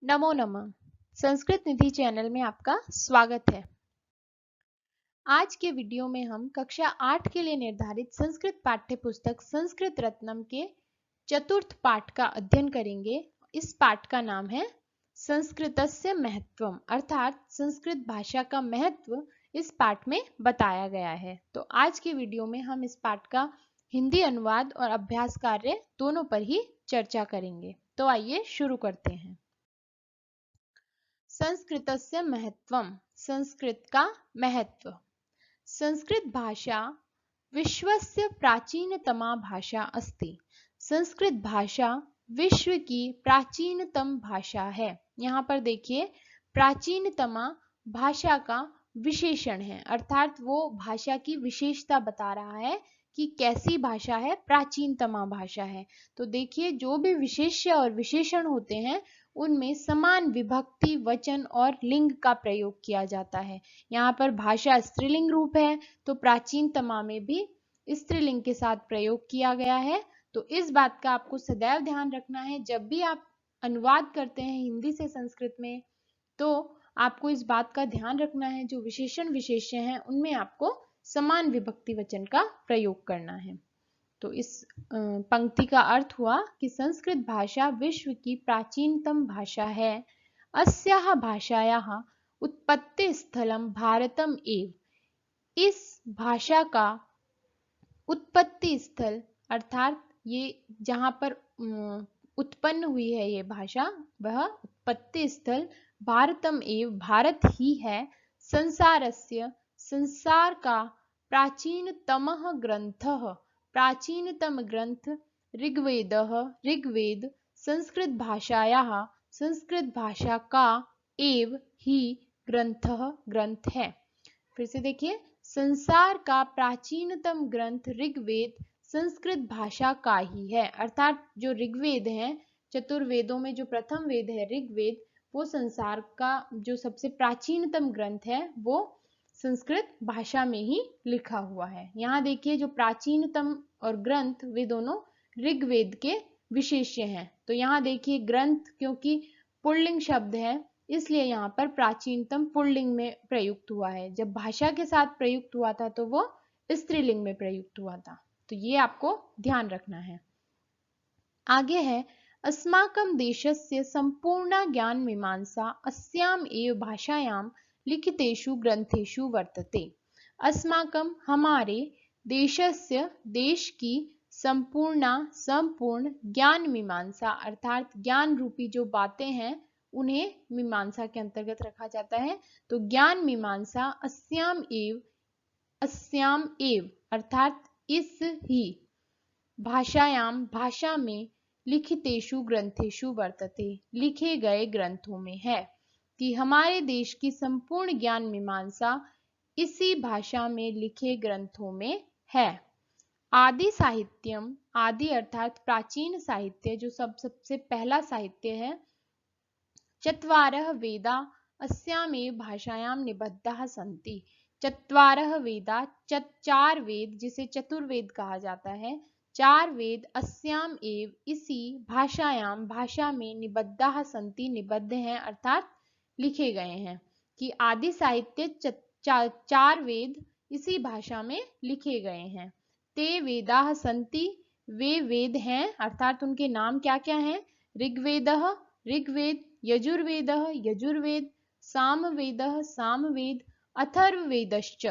नमो नमः। संस्कृत निधि चैनल में आपका स्वागत है। आज के वीडियो में हम कक्षा 8 के लिए निर्धारित संस्कृत पाठ्य पुस्तक संस्कृत रत्नम के चतुर्थ पाठ का अध्ययन करेंगे। इस पाठ का नाम है संस्कृतस्य महत्वम, अर्थात संस्कृत भाषा का महत्व इस पाठ में बताया गया है। तो आज के वीडियो में हम इस पाठ का हिंदी अनुवाद और अभ्यास कार्य दोनों पर ही चर्चा करेंगे। तो आइए शुरू करते हैं। संस्कृतस्य महत्वम, संस्कृत का महत्व। संस्कृत भाषा विश्वस्य प्राचीनतमा भाषा अस्ति। संस्कृत भाषा विश्व की प्राचीनतम भाषा है। यहाँ पर देखिए, प्राचीनतमा भाषा का विशेषण है, अर्थात वो भाषा की विशेषता बता रहा है कि कैसी भाषा है, प्राचीनतमा भाषा है। तो देखिए, जो भी विशेष्य और विशेषण होते हैं उनमें समान विभक्ति, वचन और लिंग का प्रयोग किया जाता है। यहाँ पर भाषा स्त्रीलिंग रूप है, तो प्राचीनतमा में भी स्त्रीलिंग के साथ प्रयोग किया गया है। तो इस बात का आपको सदैव ध्यान रखना है। जब भी आप अनुवाद करते हैं हिंदी से संस्कृत में, तो आपको इस बात का ध्यान रखना है, जो विशेषण विशेष्य हैं उनमें आपको समान विभक्ति वचन का प्रयोग करना है। तो इस पंक्ति का अर्थ हुआ कि संस्कृत भाषा विश्व की प्राचीनतम भाषा है। अस्याः भाषायाः उत्पत्ति स्थलम भारतम एव। इस भाषा का उत्पत्ति स्थल, अर्थात ये जहाँ पर उत्पन्न हुई है ये भाषा, वह उत्पत्ति स्थल भारतम एव, भारत ही है। संसारस्य, संसार का प्राचीनतमः ग्रंथः, प्राचीनतम ग्रंथ ऋग्वेदः, ऋग्वेद संस्कृत भाषायाः, संस्कृत भाषा का एव ही ग्रंथः, ग्रंथ है। फिर से देखिए, संसार का प्राचीनतम ग्रंथ ऋग्वेद संस्कृत भाषा का ही है, अर्थात जो ऋग्वेद है, चतुर्वेदों में जो प्रथम वेद है ऋग्वेद, वो संसार का जो सबसे प्राचीनतम ग्रंथ है वो संस्कृत भाषा में ही लिखा हुआ है। यहाँ देखिए, जो प्राचीनतम और ग्रंथ वे दोनों ऋग्वेद के विशेष्य हैं। तो यहाँ देखिए, ग्रंथ क्योंकि पुल्लिंग शब्द है, इसलिए यहाँ पर प्राचीनतम पुल्लिंग में प्रयुक्त हुआ है। जब भाषा के साथ प्रयुक्त हुआ था तो वो स्त्रीलिंग में प्रयुक्त हुआ था। तो ये आपको ध्यान रखना है। आगे है, अस्माकं देशस्य संपूर्णा ज्ञान मीमांसा अस्याम एव भाषायां लिखितेषु ग्रंथेषु वर्तते। अस्माकं, हमारे, देशस्य, देश की, संपूर्णा, संपूर्ण, ज्ञान मीमांसा, अर्थात ज्ञान रूपी जो बातें हैं उन्हें मीमांसा के अंतर्गत रखा जाता है। तो ज्ञान मीमांसा अस्याम एव, अर्थात इस ही, भाषायाम, भाषा में, लिखितेषु ग्रंथेषु वर्तते, लिखे गए ग्रंथों में है, कि हमारे देश की संपूर्ण ज्ञान मीमांसा इसी भाषा में लिखे ग्रंथों में है। आदि साहित्यम, आदि अर्थात प्राचीन साहित्य, जो सबसे पहला साहित्य है, चत्वारः वेदा अस्यामेव भाषायां निबद्धाः सन्ति। चत्वारः वेदा, चार वेद, जिसे चतुर्वेद कहा जाता है, चार वेद अस्याम एव, इसी, भाषायाम, भाषा में, निबद्धाः सन्ति, निबद्ध हैं, अर्थात लिखे गए हैं। कि आदि साहित्य चार वेद इसी भाषा में लिखे गए हैं। ते वेदाः सन्ति, वे वेद हैं, अर्थात उनके नाम क्या क्या हैं? ऋग्वेदः, ऋग्वेद, यजुर्वेदः, यजुर्वेद, सामवेदः, सामवेद, अथर्ववेदश्च,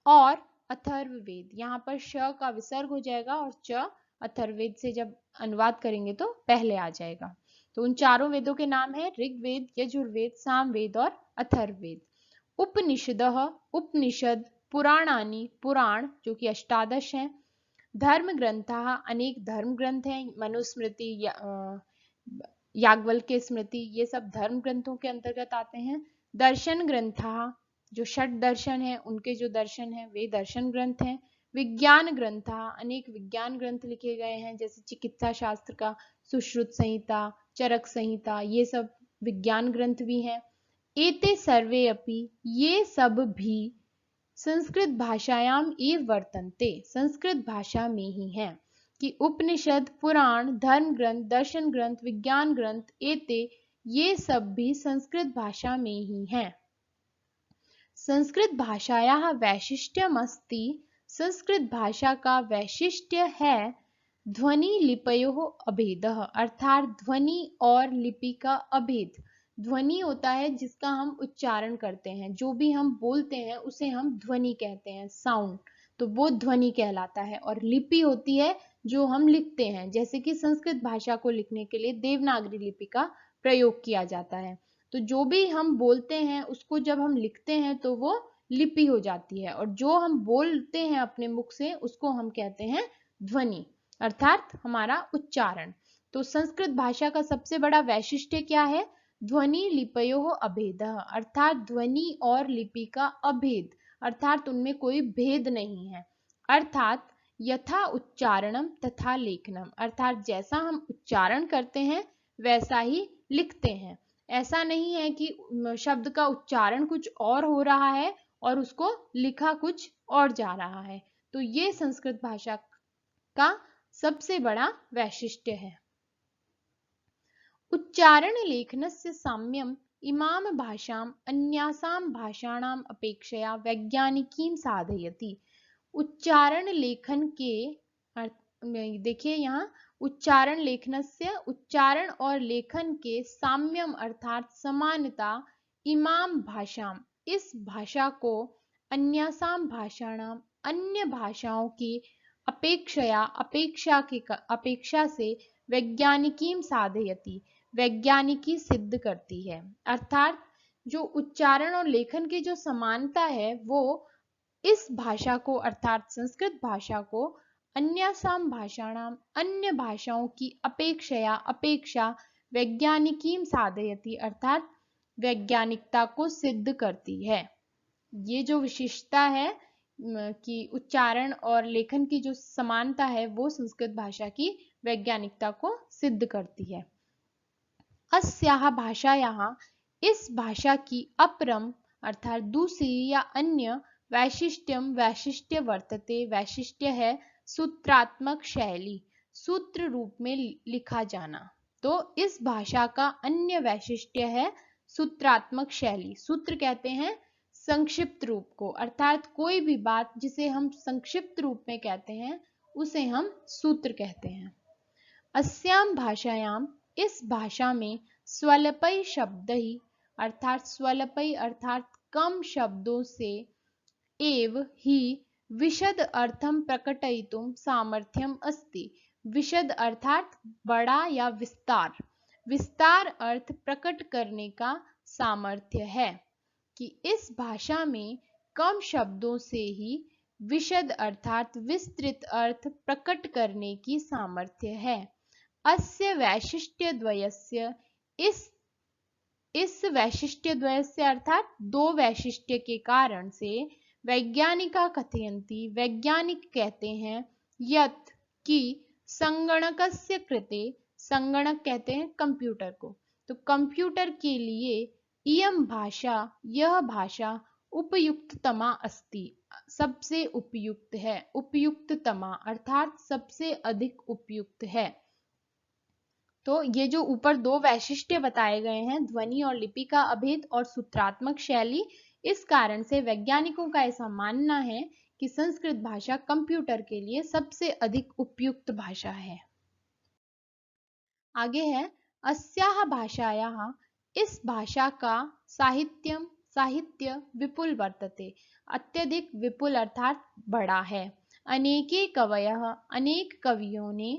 और अथर्ववेद। यहाँ पर श का विसर्ग हो जाएगा और च अथर्ववेद से जब अनुवाद करेंगे तो पहले आ जाएगा। तो उन चारों वेदों के नाम है ऋग्वेद, यजुर्वेद, सामवेद और अथर्ववेद। उपनिषदः, उपनिषद, पुराणानि, पुराण जो कि अष्टादश हैं। धर्म ग्रंथाः, अनेक धर्म ग्रंथ हैं, मनुस्मृति, याज्ञवल्क्य स्मृति, ये सब धर्म ग्रंथों के अंतर्गत आते हैं। दर्शन ग्रंथाः, जो षट दर्शन है उनके जो दर्शन है वे दर्शन ग्रंथ हैं। विज्ञान ग्रंथाः, अनेक विज्ञान ग्रंथ लिखे गए हैं, जैसे चिकित्सा शास्त्र का सुश्रुत संहिता, चरक संहिता, ये सब विज्ञान ग्रंथ भी हैं। एते सर्वे अपि, ये सब भी, संस्कृत भाषायाम एव वर्तन्ते, संस्कृत भाषा में ही हैं। कि उपनिषद, पुराण, धर्म ग्रंथ, दर्शन ग्रंथ, विज्ञान ग्रंथ, एते, ये सब भी संस्कृत भाषा में ही है। संस्कृत भाषायाः वैशिष्ट्यमस्ति, संस्कृत भाषा का वैशिष्ट्य है ध्वनि लिपयोः अभेदः, अर्थात ध्वनि और लिपि का अभेद। ध्वनि होता है जिसका हम उच्चारण करते हैं, जो भी हम बोलते हैं उसे हम ध्वनि कहते हैं, साउंड, तो वो ध्वनि कहलाता है। और लिपि होती है जो हम लिखते हैं, जैसे कि संस्कृत भाषा को लिखने के लिए देवनागरी लिपि का प्रयोग किया जाता है। तो जो भी हम बोलते हैं उसको जब हम लिखते हैं तो वो लिपि हो जाती है, और जो हम बोलते हैं अपने मुख से उसको हम कहते हैं ध्वनि, अर्थात हमारा उच्चारण। तो संस्कृत भाषा का सबसे बड़ा वैशिष्ट्य क्या है? ध्वनि लिपयोः अभेदः, अर्थात ध्वनि और लिपि का अभेद, अर्थात उनमें कोई भेद नहीं है। अर्थात यथा उच्चारणम तथा लेखनम, अर्थात जैसा हम उच्चारण करते हैं वैसा ही लिखते हैं। ऐसा नहीं है कि शब्द का उच्चारण कुछ और हो रहा है और उसको लिखा कुछ और जा रहा है। तो ये संस्कृत भाषा का सबसे बड़ा वैशिष्ट्य है। उच्चारण लेखनस्य साम्यम इमाम भाषाम अन्यासाम भाषाणाम अपेक्षया वैज्ञानिकीं साधयति। उच्चारण लेखन के देखिए यहाँ उच्चारण लेखनस्य, उच्चारण और लेखन के साम्यम अर्थात समानता, इमाम भाषाम इस भाषा को, अन्यासाम भाषाणाम अन्य भाषाओं की अपेक्षा से वैज्ञानिकीं साधयति वैज्ञानिकी सिद्ध करती है। अर्थात जो उच्चारण और लेखन की जो समानता है वो इस भाषा को, अर्थात संस्कृत भाषा को अन्यासाम भाषाणाम अन्य भाषाओं की अपेक्षा वैज्ञानिकीं साधयति अर्थात वैज्ञानिकता को सिद्ध करती है। ये जो विशिष्टता है कि उच्चारण और लेखन की जो समानता है वो संस्कृत भाषा की वैज्ञानिकता को सिद्ध करती है। अस्याः भाषायाः इस भाषा की अपरम अर्थात दूसरी या अन्य वैशिष्ट्य वर्तते, वैशिष्ट्य है सूत्रात्मक शैली, सूत्र रूप में लिखा जाना। तो इस भाषा का अन्य वैशिष्ट्य है सूत्रात्मक शैली। सूत्र कहते हैं संक्षिप्त रूप को, अर्थात कोई भी बात जिसे हम संक्षिप्त रूप में कहते हैं उसे हम सूत्र कहते हैं। अस्याम भाषायाम इस भाषा में स्वल्पै शब्दैः अर्थात स्वल्पै अर्थात कम शब्दों से एव हि विशद अर्थम प्रकटयितुं सामर्थ्यम अस्ति। विशद अर्थात बड़ा या विस्तार, विस्तार अर्थ प्रकट करने का सामर्थ्य है, कि इस भाषा में कम शब्दों से ही विशद अर्थात विस्तृत अर्थ प्रकट करने की सामर्थ्य है। अस्य वैशिष्ट्य द्वयस्य इस वैशिष्ट्य द्वयस्य अर्थात दो वैशिष्ट्य के कारण से वैज्ञानिका कथयन्ति वैज्ञानिक कहते हैं, यत् कि संगणकस्य कृते, संगणक कहते हैं कंप्यूटर को, तो कंप्यूटर के लिए इयं भाषा यह भाषा उपयुक्ततमा अस्ति सबसे उपयुक्त है, उपयुक्ततमा अर्थात सबसे अधिक उपयुक्त है। तो ये जो ऊपर दो वैशिष्ट्य बताए गए हैं, ध्वनि और लिपि का अभेद और सूत्रात्मक शैली, इस कारण से वैज्ञानिकों का ऐसा मानना है कि संस्कृत भाषा कंप्यूटर के लिए सबसे अधिक उपयुक्त भाषा है। आगे है अस्याः भाषायाः इस भाषा का साहित्य विपुल वर्तते, अत्यधिक विपुल अर्थात बड़ा है। अनेके कवयः अनेक कवियों ने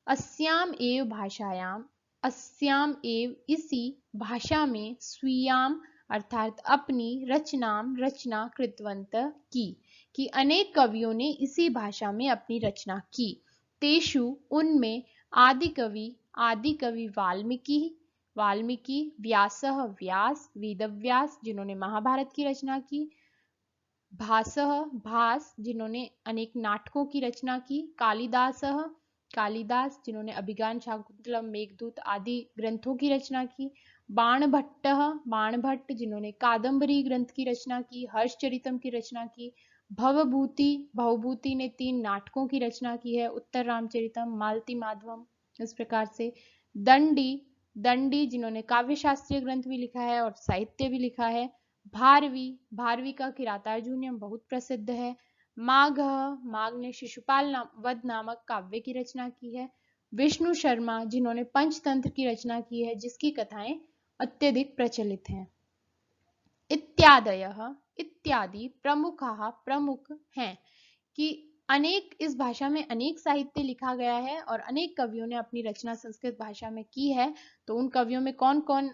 अस्याम एव भाषायाम अस्याम एव इसी भाषा में स्वीयाम अर्थात अपनी रचना कृतवन्तः की अनेक कवियों ने इसी भाषा में अपनी रचना की। तेषु उनमें आदि कवि वाल्मीकि, व्यासः व्यास, वेदव्यास जिन्होंने महाभारत की रचना की, भास जिन्होंने अनेक नाटकों की रचना की, कालिदास जिन्होंने अभिज्ञान शाकुंतलम, मेघदूत आदि ग्रंथों की रचना की, बाणभट्ट जिन्होंने कादम्बरी ग्रंथ की रचना की, हर्षचरितम की रचना की, भवभूति ने 3 नाटकों की रचना की है, उत्तर रामचरितम, मालती माधवम, इस प्रकार से दंडी जिन्होंने काव्य शास्त्रीय ग्रंथ भी लिखा है और साहित्य भी लिखा है। भारवी, भारवी का किरातार्जुनीयम बहुत प्रसिद्ध है। माघ, माघ ने शिशुपाल वध नामक काव्य की रचना की है। विष्णु शर्मा जिन्होंने पंचतंत्र की रचना की है, जिसकी कथाएं अत्यधिक प्रचलित हैं। इत्यादयः, इत्यादि प्रमुखाः, प्रमुख हैं कि अनेक, इस भाषा में अनेक साहित्य लिखा गया है और अनेक कवियों ने अपनी रचना संस्कृत भाषा में की है। तो उन कवियों में कौन कौन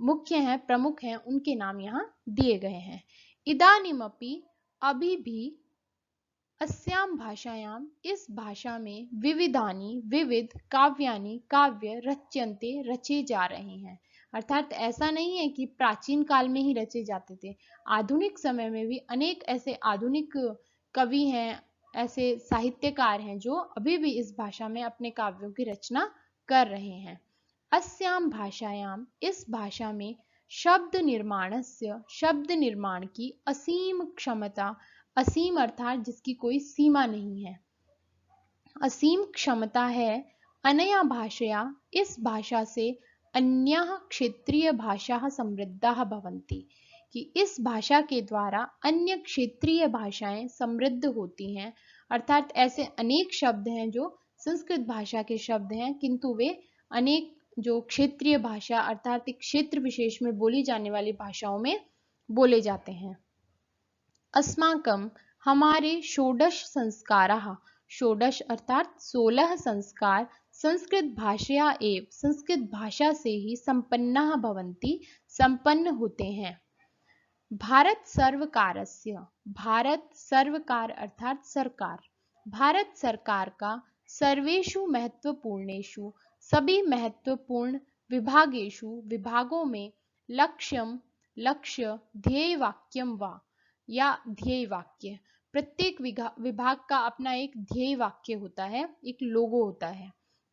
मुख्य हैं, प्रमुख हैं, उनके नाम यहाँ दिए गए हैं। इदानीमपि, अभी भी, अस्यां भाषायां, इस भाषा में, विविधानि, विविध, काव्यानि, काव्य, रच्यन्ते, रचे जा रहे हैं। अर्थात ऐसा नहीं है कि प्राचीन काल में ही रचे जाते थे, आधुनिक समय में भी अनेक ऐसे आधुनिक कवि हैं, ऐसे साहित्यकार हैं जो अभी भी इस भाषा में अपने काव्यों की रचना कर रहे हैं। अस्याम भाषायाम, इस भाषा में, शब्द निर्माणस्य, शब्द निर्माण की असीम क्षमता, असीम अर्थात जिसकी कोई सीमा नहीं है, असीम क्षमता है। अनया भाषया, इस भाषा से, अन्याः क्षेत्रीय भाषाः समृद्धाः भवन्ति, कि इस भाषा के द्वारा अन्य क्षेत्रीय भाषाएं समृद्ध होती हैं। अर्थात ऐसे अनेक शब्द हैं जो संस्कृत भाषा के शब्द हैं, किंतु वे अनेक जो क्षेत्रीय भाषा अर्थात एक क्षेत्र विशेष में बोली जाने वाली भाषाओं में बोले जाते हैं। अस्माकं, हमारे, षोडश संस्काराः, षोडश अर्थात 16 संस्कार, संस्कृत भाषया एव, संस्कृत भाषा से ही संपन्नाः भवन्ति, संपन्न होते हैं। भारत सर्वकारस्य, भारत सर्वकार अर्थात सरकार, भारत सरकार का, सर्वेषु महत्वपूर्णेषु, सभी महत्वपूर्ण, विभागेषु, विभागों में, लक्ष्यम, लक्ष्य, ध्येय वाक्यम वा, या ध्येय वाक्य, प्रत्येक विभाग का अपना एक ध्येय वाक्य होता है, एक लोगो होता है।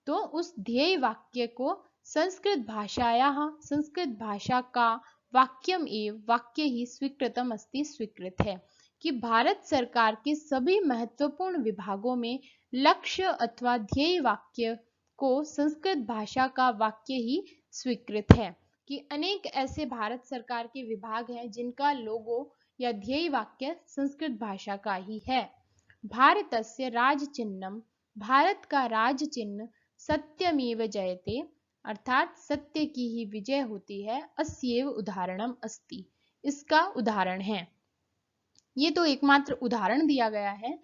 तो उस ध्येय वाक्य को संस्कृत भाषायाः, संस्कृत भाषा का, वाक्यम एव, वाक्य ही, स्वीकृतम अस्ति, स्वीकृत है, कि भारत सरकार के सभी महत्वपूर्ण विभागों में लक्ष्य अथवा ध्येय वाक्य को संस्कृत भाषा का वाक्य ही स्वीकृत है। कि अनेक ऐसे भारत सरकार के विभाग हैं जिनका लोगो या ध्येय वाक्य संस्कृत भाषा का ही है। भारतस्य राजचिह्नम, भारत का राज चिन्ह, सत्यमेव जयते, अर्थात सत्य की ही विजय होती है, अस्येव उदाहरणम अस्ति, इसका उदाहरण है। ये तो एकमात्र उदाहरण दिया गया है,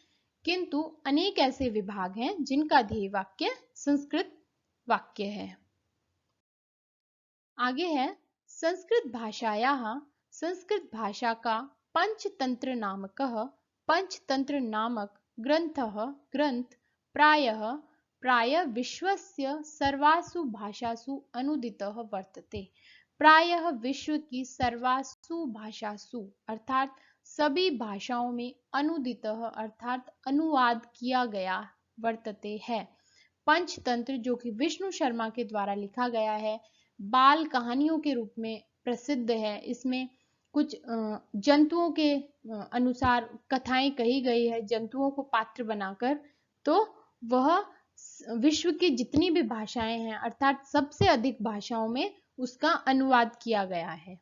किंतु अनेक ऐसे विभाग हैं जिनका ध्येय वाक्य संस्कृत वाक्य है। आगे है संस्कृत भाषायाः, संस्कृत भाषा का, पंचतंत्र नामकः, पंचतंत्र नामक ग्रंथः, ग्रंथ, प्रायः विश्वस्य सर्वासु भाषासु अनुदितः वर्तते, प्रायः विश्व की सर्वासु भाषासु अर्थात सभी भाषाओं में, अनुदितः अर्थात अनुवाद किया गया, वर्तते है। पंचतंत्र जो कि विष्णु शर्मा के द्वारा लिखा गया है, बाल कहानियों के रूप में प्रसिद्ध है। इसमें कुछ जंतुओं के अनुसार कथाएं कही गई है, जंतुओं को पात्र बनाकर। तो वह विश्व की जितनी भी भाषाएं हैं अर्थात सबसे अधिक भाषाओं में उसका अनुवाद किया गया है।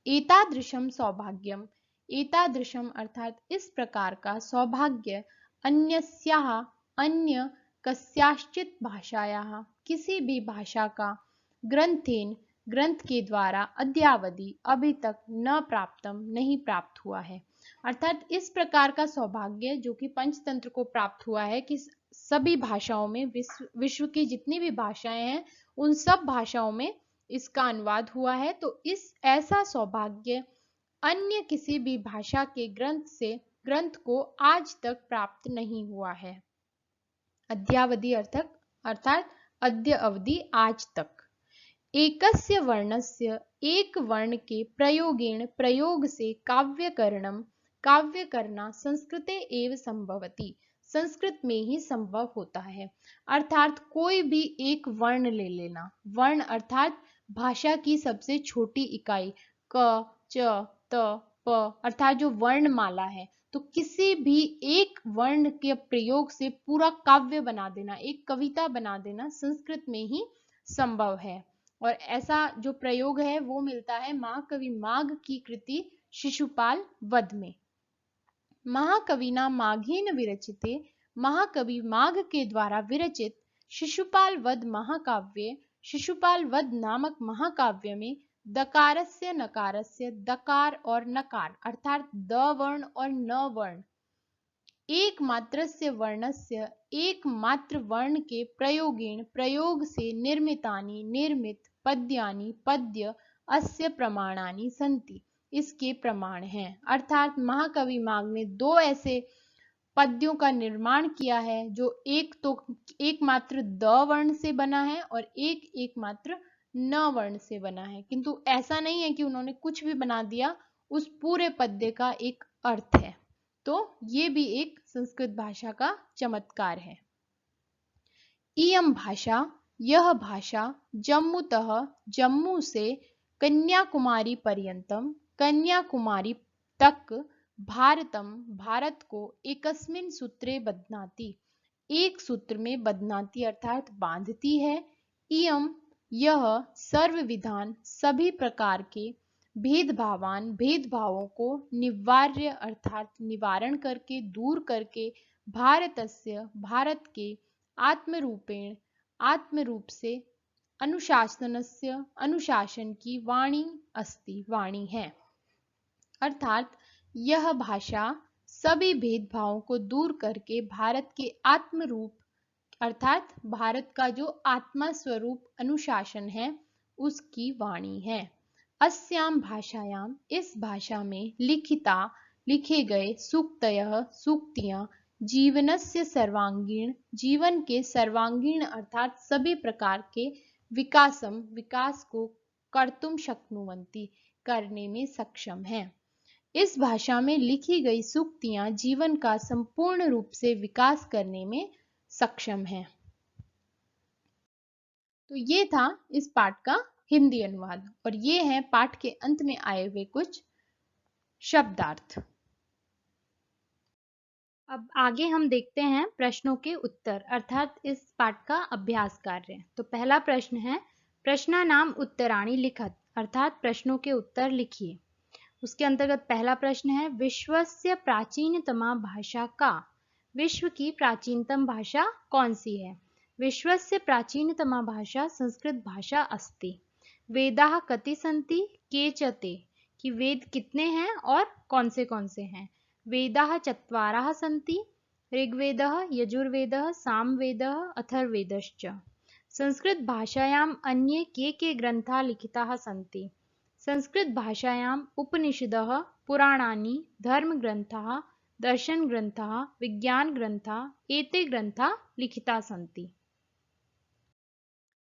एतादृशम सौभाग्यम, एतादृशम अर्थात इस प्रकार का, सौभाग्य, अन्यस्याः, अन्य, कस्याश्चित भाषायाः, किसी भी भाषा का, ग्रंथेन, ग्रंथ के द्वारा, अद्यावधि, अभी तक, न प्राप्तम, नहीं प्राप्त हुआ है। अर्थात इस प्रकार का सौभाग्य जो कि पंचतंत्र को प्राप्त हुआ है कि सभी भाषाओं में, विश्व की जितनी भी भाषाएं हैं उन सब भाषाओं में इसका अनुवाद हुआ है। तो इस ऐसा सौभाग्य अन्य किसी भी भाषा के ग्रंथ को आज तक प्राप्त नहीं हुआ है। अद्यावधि अर्थात अद्य अवधि, आज तक। एकस्य वर्णस्य, एक वर्ण के, प्रयोगेण, प्रयोग से, काव्यकरणम, काव्य करना, संस्कृते एव संभवति, संस्कृत में ही संभव होता है। अर्थात कोई भी एक वर्ण ले लेना, वर्ण अर्थात भाषा की सबसे छोटी इकाई, क, च, त, प अर्थात जो वर्णमाला है, तो किसी भी एक वर्ण के प्रयोग से पूरा काव्य बना देना, एक कविता बना देना, संस्कृत में ही संभव है। और ऐसा जो प्रयोग है वो मिलता है महाकवि माघ की कृति शिशुपाल वध में। महाकविना माघेन विरचिते, महाकवि माघ के द्वारा विरचित शिशुपाल वध महाकाव्य, शिशुपाल वध नामक महाकाव्य में दकारस्य नकारस्य, दकार और नकार अर्थात द वर्ण और न वर्ण, एकमात्रस्य वर्णस्य एकमात्र वर्ण के प्रयोगेण प्रयोग से निर्मितानि निर्मित पद्यानि पद्य अस्य प्रमाणानि सन्ति, इसके प्रमाण हैं। अर्थात महाकवि माघ ने दो ऐसे पद्यों का निर्माण किया है जो एक तो एकमात्र द वर्ण से बना है और एक एकमात्र न वर्ण से बना है, किंतु ऐसा नहीं है कि उन्होंने कुछ भी बना दिया, उस पूरे पद्य का एक अर्थ है। तो ये भी एक संस्कृत भाषा का चमत्कार है। इयं भाषा, यह भाषा जम्मूतः जम्मू से कन्याकुमारी पर्यंतम, कन्याकुमारी तक भारतम भारत को एकस्मिन् सूत्रे बध्नाति, एक सूत्र में बध्नाति अर्थात बांधती है। इयं यह सर्वविधान सभी प्रकार के भेदभावान भेदभावों को निवार्य अर्थात निवारण करके दूर करके भारतस्य भारत के आत्मरूपेण आत्मरूप से अनुशासनस्य अनुशासन की वाणी अस्ति वाणी है। अर्थात यह भाषा सभी भेदभावों को दूर करके भारत के आत्मरूप अर्थात भारत का जो आत्मा स्वरूप अनुशासन है उसकी वाणी है। अस्याम भाषायाम, इस भाषा में लिखिता लिखे गए सूक्तयः सूक्तियां जीवनस्य सर्वांगीण, जीवन के सर्वांगीण अर्थात सभी प्रकार के विकासम विकास को कर्तुम शक्नुवन्ति करने में सक्षम है। इस भाषा में लिखी गई सूक्तियां जीवन का संपूर्ण रूप से विकास करने में सक्षम है। तो ये था इस पाठ का हिंदी अनुवाद और ये है पाठ के अंत में आए हुए कुछ शब्दार्थ। अब आगे हम देखते हैं प्रश्नों के उत्तर अर्थात इस पाठ का अभ्यास कार्य। तो पहला प्रश्न है प्रश्नानाम उत्तराणि लिखत अर्थात प्रश्नों के उत्तर लिखिए। उसके अंतर्गत पहला प्रश्न है विश्वस्य प्राचीनतमा भाषा का, विश्व की प्राचीनतम भाषा कौन सी है? विश्वस्य प्राचीनतमा भाषा संस्कृत भाषा अस्ति। वेदाः कति सन्ति केचते, कि वेद कितने हैं और कौन से हैं? वेदाः चत्वारः सन्ति, ऋग्वेदः यजुर्वेदः सामवेदः अथर्ववेदश्च। संस्कृत भाषायाम् अन्ये के ग्रंथाः लिखिताः सन्ति। संस्कृत भाषायाम् उपनिषदः पुराणानि धर्मग्रन्थाः दर्शनग्रन्थाः विज्ञानग्रन्थाः एते ग्रन्थाः लिखिताः सन्ति।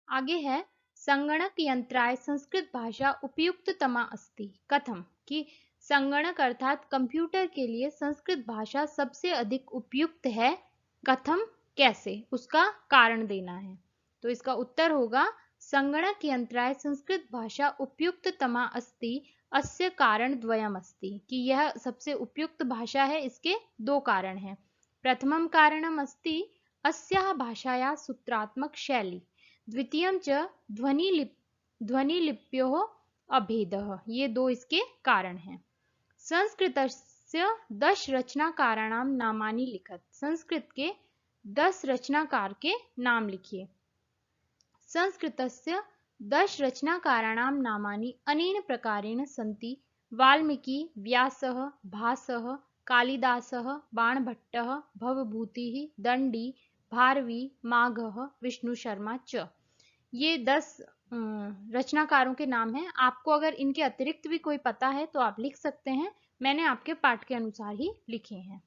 आगे है संगणक यंत्राय संस्कृत भाषा उपयुक्ततमा अस्ति कथम, कि संगणक अर्थात कंप्यूटर के लिए संस्कृत भाषा सबसे अधिक उपयुक्त है। कथम कैसे, उसका कारण देना है। तो इसका उत्तर होगा संगणक यंत्राय संस्कृत भाषा उपयुक्ततमा अस्ति अस्य कारण द्वयम अस्ति, कि यह सबसे उपयुक्त भाषा है। इसके दो कारण हैं। प्रथमम कारणम अस्ति अस्याः भाषायाः सूत्रात्मक शैली, द्वितीयं च ध्वनिलिप्योः अभेदः, ये दो इसके कारण हैं। संस्कृतस्य 10 रचनाकाराणां नामानि लिखत, संस्कृत के 10 रचनाकार के नाम लिखिए। संस्कृतस्य 10 रचनाकाराणां नामानि अनेन प्रकारेण सन्ति वाल्मीकि, व्यासः, भासः, कालिदासः, बाणभट्टः, भवभूतिः, दण्डी, भारवी, माघः, विष्णु शर्मा च। ये 10 रचनाकारों के नाम हैं। आपको अगर इनके अतिरिक्त भी कोई पता है तो आप लिख सकते हैं, मैंने आपके पाठ के अनुसार ही लिखे हैं।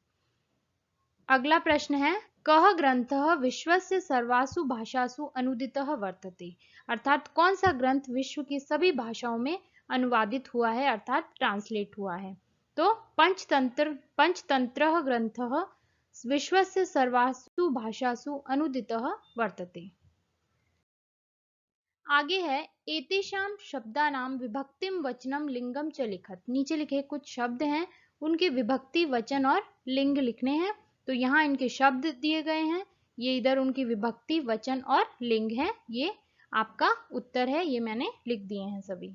अगला प्रश्न है कः ग्रंथः विश्वस्य सर्वासु भाषासु अनुदितः वर्तते, अर्थात कौन सा ग्रंथ विश्व की सभी भाषाओं में अनुवादित हुआ है अर्थात ट्रांसलेट हुआ है। तो पंचतंत्रः ग्रंथः विश्वस्य सर्वासु भाषासु अनुदितः वर्तते। आगे है एतेषां शब्दानां विभक्तिम वचनम लिंगम च लिखत, नीचे लिखे कुछ शब्द हैं, उनके विभक्ति वचन और लिंग लिखने हैं। तो यहाँ इनके शब्द दिए गए हैं, ये इधर उनकी विभक्ति वचन और लिंग है, ये आपका उत्तर है, ये मैंने लिख दिए हैं सभी।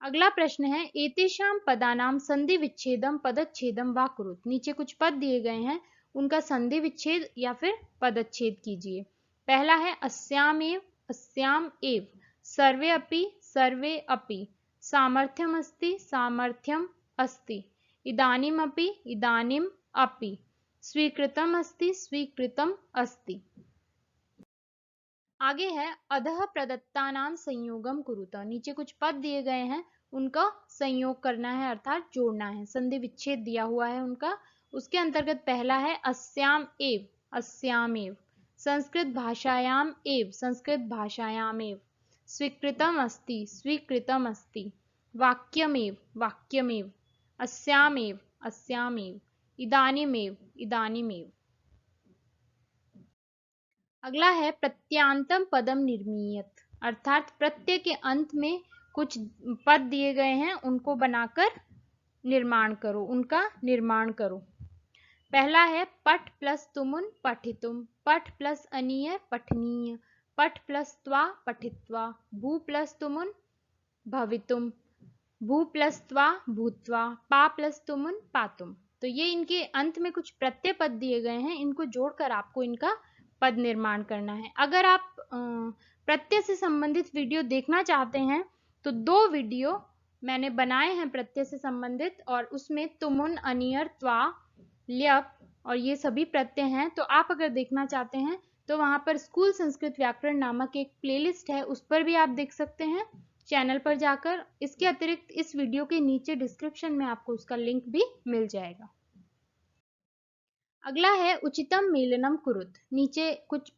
अगला प्रश्न है एतेषां पदानां संधि विच्छेदम पदच्छेदम वा कुरुत। नीचे कुछ पद दिए गए हैं, उनका संधि विच्छेद या फिर पदच्छेद कीजिए। पहला है अस्यामेव, अस्याम एव, सर्वे अपि, सर्वे अपि, सामर्थ्यम अस्ति, सामर्थ्यम अस्ति, इदानीम अपि, इदानीम अपि, स्वीकृतम अस्ति, स्वीकृतम अस्ति। आगे है अधः प्रदत्तानां संयोगम कुरुत। नीचे कुछ पद दिए गए हैं, उनका संयोग करना है अर्थात जोड़ना है, संधि विच्छेद दिया हुआ है उनका। उसके अंतर्गत पहला है अस्याम एव, अस्याम एव, संस्कृत भाषायाम एव, संस्कृत भाषायाम एव, स्वीकृतम अस्ति, स्वीकृतम अस्ति, वाक्यमेव, वाक्यमेव, अस्यामेव, अस्यामेव, इदानीमेव, इदानीमेव। अगला है प्रत्यांतम पदम निर्मीयत, अर्थात प्रत्यय के अंत में कुछ पद दिए गए हैं, उनको बनाकर निर्माण करो, उनका निर्माण करो। पहला है पठ प्लस तुमुन पठितुम, पठ प्लस अनीय पठनीय, पठ प्लस त्वा पठित्वा, भू प्लस तुमुन भवितुम, भू प्लस त्वा भूत्वा, पा प्लस तुमुन पातुम। तो ये इनके अंत में कुछ प्रत्यय पद दिए गए हैं, इनको जोड़कर आपको इनका पद निर्माण करना है। अगर आप प्रत्यय से संबंधित वीडियो देखना चाहते हैं तो 2 वीडियो मैंने बनाए हैं प्रत्यय से संबंधित, और उसमें तुमुन, अनियर, त्वा, ल्यप और ये सभी प्रत्यय हैं। तो आप अगर देखना चाहते हैं तो वहां पर स्कूल संस्कृत व्याकरण नामक एक प्लेलिस्ट है, उस पर भी आप देख सकते हैं चैनल पर जाकर। इसके अतिरिक्त इस वीडियो के नीचे डिस्क्रिप्शन में आपको उसका लिंक भी मिल जाएगा। अगला है उचितम मेलनम कुरुत। नीचे कुछ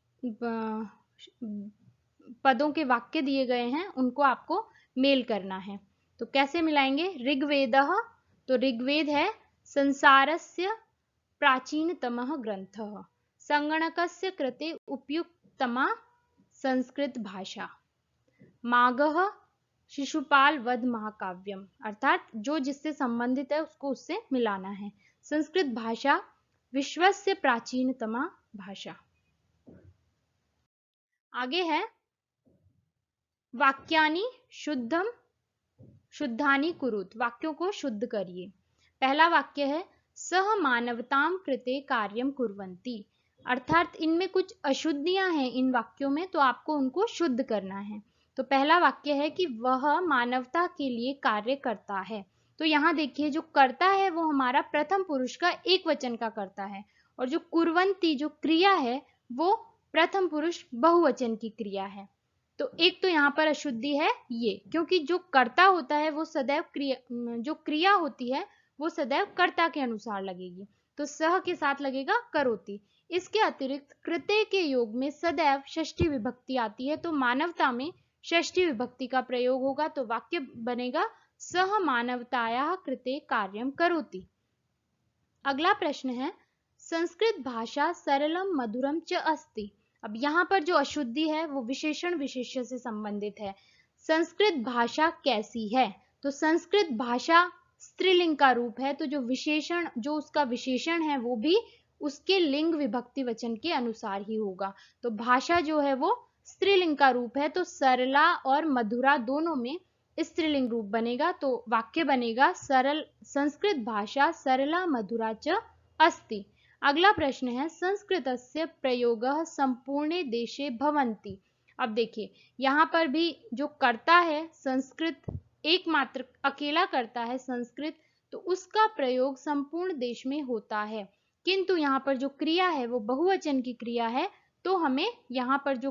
पदों के वाक्य दिए गए हैं, उनको आपको मेल करना है। तो कैसे मिलाएंगे? ऋग्वेदः, तो ऋग्वेद है संसारस्य प्राचीनतमः ग्रंथः, संगणकस्य कृते उपयुक्तमा संस्कृत भाषा, मागः शिशुपाल वध महाकाव्यम, अर्थात जो जिससे संबंधित है उसको उससे मिलाना है। संस्कृत भाषा विश्वस्य प्राचीनतमा भाषा। आगे है वाक्यानि शुद्धम शुद्धानि कुरुत, वाक्यों को शुद्ध करिए। पहला वाक्य है सह मानवतां कृते कार्यम कुर्वन्ति, अर्थात इनमें कुछ अशुद्धियां हैं इन वाक्यों में, तो आपको उनको शुद्ध करना है। तो पहला वाक्य है कि वह मानवता के लिए कार्य करता है। तो यहाँ देखिए जो करता है वो हमारा प्रथम पुरुष का एक वचन का करता है, और जो कुर्वन्ति जो क्रिया है वो प्रथम पुरुष बहुवचन की क्रिया है। तो एक तो यहाँ पर अशुद्धि है ये, क्योंकि जो कर्ता होता है वो सदैव क्रिया, जो क्रिया होती है वो सदैव कर्ता के अनुसार लगेगी, तो सह के साथ लगेगा करोति। इसके अतिरिक्त कृते के योग में सदैव षष्ठी विभक्ति आती है, तो मानवता में षष्ठी विभक्ति का प्रयोग होगा, तो वाक्य बनेगा सह मानवतायाः कृते कार्यम करोति। अगला प्रश्न है संस्कृत भाषा सरलम मधुरम च अस्ति। अब यहाँ पर जो अशुद्धि है वो विशेषण विशेष्य से संबंधित है। संस्कृत भाषा कैसी है? तो संस्कृत भाषा स्त्रीलिंग का रूप है, तो जो विशेषण, जो उसका विशेषण है वो भी उसके लिंग विभक्ति वचन के अनुसार ही होगा। तो भाषा जो है वो स्त्रीलिंग का रूप है, तो सरला और मधुरा दोनों में स्त्रीलिंग रूप बनेगा, तो वाक्य बनेगा सरल, संस्कृत भाषा सरला मधुरा च अस्ति। अगला प्रश्न है संस्कृतस्य प्रयोगः संपूर्णे देशे भवन्ति। अब देखिए यहाँ पर भी जो करता है संस्कृत, एकमात्र अकेला करता है संस्कृत, तो उसका प्रयोग संपूर्ण देश में होता है, किंतु यहाँ पर जो क्रिया है वो बहुवचन की क्रिया है, तो हमें यहाँ पर जो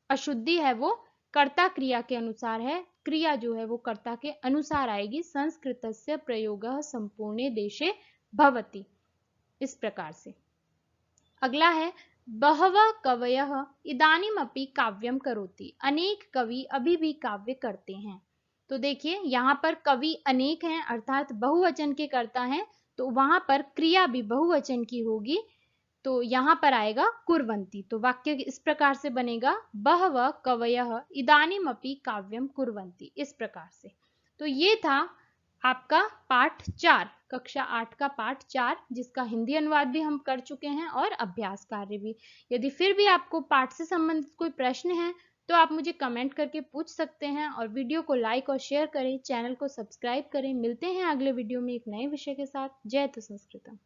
अशुद्धि है वो कर्ता क्रिया के अनुसार है, क्रिया जो है वो कर्ता के अनुसार आएगी। संस्कृतस्य प्रयोगः संपूर्णे देशे भवति, इस प्रकार से। अगला है बहवः कवयः इदानीमपि काव्यम करोति, अनेक कवि अभी भी काव्य करते हैं। तो देखिए यहाँ पर कवि अनेक हैं, अर्थात बहुवचन के करता हैं, तो वहां पर क्रिया भी बहुवचन की होगी, तो यहाँ पर आएगा कुर्वन्ति। तो वाक्य इस प्रकार से बनेगा बहवः कवयः इदानीमपि काव्यम कुर्वन्ति, इस प्रकार से। तो ये था आपका पाठ 4, कक्षा 8 का पाठ 4, जिसका हिंदी अनुवाद भी हम कर चुके हैं और अभ्यास कार्य भी। यदि फिर भी आपको पाठ से संबंधित कोई प्रश्न है तो आप मुझे कमेंट करके पूछ सकते हैं, और वीडियो को लाइक और शेयर करें, चैनल को सब्सक्राइब करें। मिलते हैं अगले वीडियो में एक नए विषय के साथ। जय तो संस्कृतम।